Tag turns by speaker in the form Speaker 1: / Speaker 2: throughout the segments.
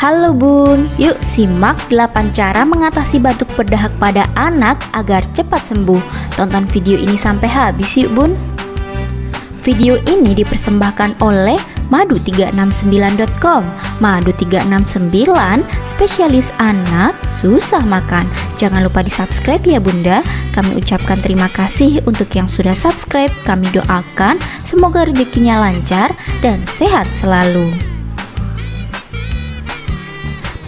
Speaker 1: Halo Bun, yuk simak 8 cara mengatasi batuk berdahak pada anak agar cepat sembuh. Tonton video ini sampai habis yuk Bun. Video ini dipersembahkan oleh madu369.com. Madu369, spesialis anak susah makan. Jangan lupa di subscribe ya Bunda. Kami ucapkan terima kasih untuk yang sudah subscribe. Kami doakan semoga rezekinya lancar dan sehat selalu.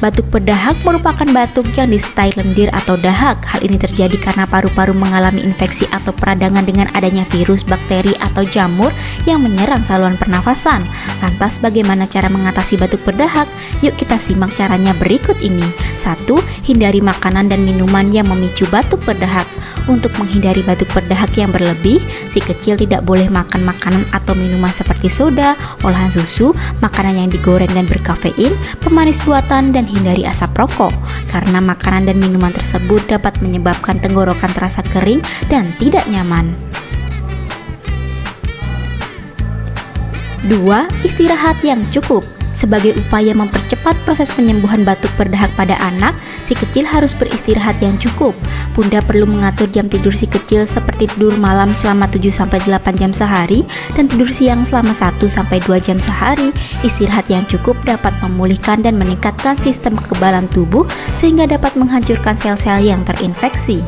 Speaker 1: Batuk berdahak merupakan batuk yang disertai lendir atau dahak. Hal ini terjadi karena paru-paru mengalami infeksi atau peradangan dengan adanya virus, bakteri, atau jamur yang menyerang saluran pernafasan. Lantas bagaimana cara mengatasi batuk berdahak? Yuk kita simak caranya berikut ini. 1. Hindari makanan dan minuman yang memicu batuk berdahak. Untuk menghindari batuk berdahak yang berlebih, si kecil tidak boleh makan makanan atau minuman seperti soda, olahan susu, makanan yang digoreng dan berkafein, pemanis buatan, dan hindari asap rokok. Karena makanan dan minuman tersebut dapat menyebabkan tenggorokan terasa kering dan tidak nyaman. 2. Istirahat yang cukup. Sebagai upaya mempercepat proses penyembuhan batuk berdahak pada anak, si kecil harus beristirahat yang cukup. Bunda perlu mengatur jam tidur si kecil seperti tidur malam selama 7-8 jam sehari dan tidur siang selama 1-2 jam sehari. Istirahat yang cukup dapat memulihkan dan meningkatkan sistem kekebalan tubuh sehingga dapat menghancurkan sel-sel yang terinfeksi.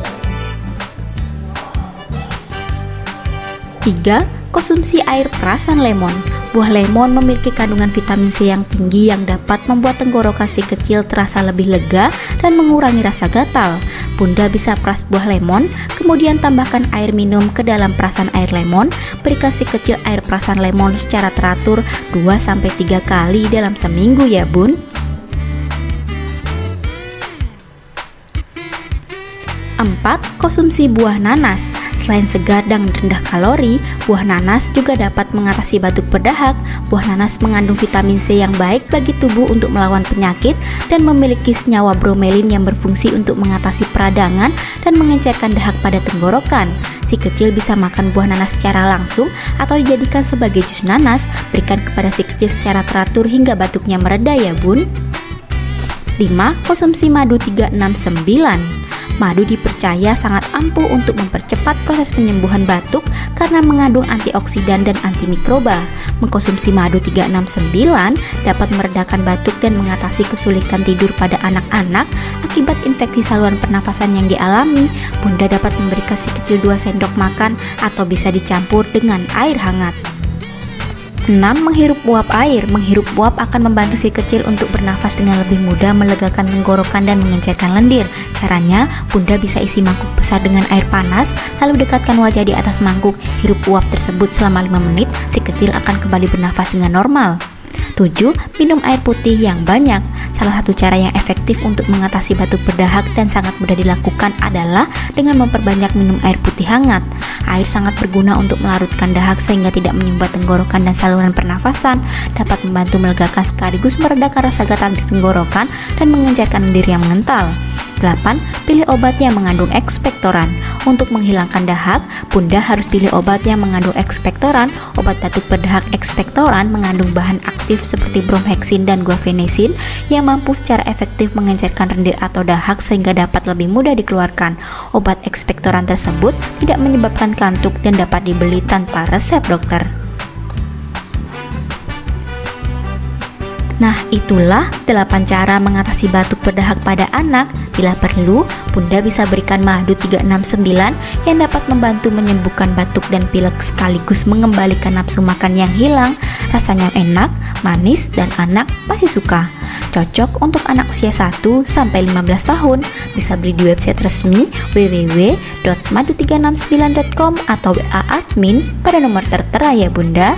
Speaker 1: 3. Konsumsi air perasan lemon. Buah lemon memiliki kandungan vitamin C yang tinggi yang dapat membuat tenggorokan si kecil terasa lebih lega dan mengurangi rasa gatal. Bunda bisa peras buah lemon, kemudian tambahkan air minum ke dalam perasan air lemon. Berikan si kecil air perasan lemon secara teratur 2-3 kali dalam seminggu ya Bun. 4. Konsumsi buah nanas. Selain segar dan rendah kalori, buah nanas juga dapat mengatasi batuk berdahak. Buah nanas mengandung vitamin C yang baik bagi tubuh untuk melawan penyakit dan memiliki senyawa bromelin yang berfungsi untuk mengatasi peradangan dan mengencerkan dahak pada tenggorokan. Si kecil bisa makan buah nanas secara langsung atau dijadikan sebagai jus nanas. Berikan kepada si kecil secara teratur hingga batuknya mereda ya Bun. 5. Konsumsi madu 369. Madu dipercaya sangat ampuh untuk mempercepat proses penyembuhan batuk karena mengandung antioksidan dan antimikroba. Mengkonsumsi madu 369 dapat meredakan batuk dan mengatasi kesulitan tidur pada anak-anak akibat infeksi saluran pernafasan yang dialami. Bunda dapat memberikan si kecil 2 sendok makan atau bisa dicampur dengan air hangat. 6. Menghirup uap air. Menghirup uap akan membantu si kecil untuk bernafas dengan lebih mudah, melegakan tenggorokan dan mengencerkan lendir. Caranya, Bunda bisa isi mangkuk besar dengan air panas, lalu dekatkan wajah di atas mangkuk. Hirup uap tersebut selama 5 menit, si kecil akan kembali bernafas dengan normal. 7. Minum air putih yang banyak. Salah satu cara yang efektif untuk mengatasi batuk berdahak dan sangat mudah dilakukan adalah dengan memperbanyak minum air putih hangat. Air sangat berguna untuk melarutkan dahak sehingga tidak menyumbat tenggorokan dan saluran pernafasan, dapat membantu melegakan sekaligus meredakan rasa gatal di tenggorokan dan mengencerkan lendir yang mengental. 8. Pilih obat yang mengandung ekspektoran. Untuk menghilangkan dahak, Bunda harus pilih obat yang mengandung ekspektoran. Obat batuk berdahak ekspektoran mengandung bahan aktif seperti bromheksin dan guaifenesin yang mampu secara efektif mengencerkan lendir atau dahak sehingga dapat lebih mudah dikeluarkan. Obat ekspektoran tersebut tidak menyebabkan kantuk dan dapat dibeli tanpa resep dokter. Nah, itulah 8 cara mengatasi batuk berdahak pada anak. Bila perlu, Bunda bisa berikan madu 369 yang dapat membantu menyembuhkan batuk dan pilek sekaligus mengembalikan nafsu makan yang hilang. Rasanya enak, manis, dan anak pasti suka. Cocok untuk anak usia 1-15 tahun. Bisa beli di website resmi www.madu369.com atau WA admin pada nomor tertera ya Bunda.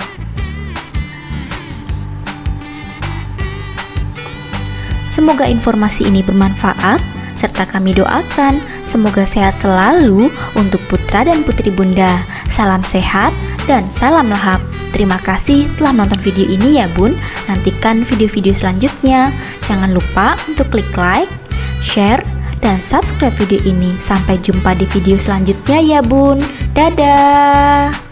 Speaker 1: Semoga informasi ini bermanfaat, serta kami doakan semoga sehat selalu untuk putra dan putri Bunda. Salam sehat dan salam lahap. Terima kasih telah nonton video ini ya Bun. Nantikan video-video selanjutnya. Jangan lupa untuk klik like, share, dan subscribe video ini. Sampai jumpa di video selanjutnya ya Bun. Dadah.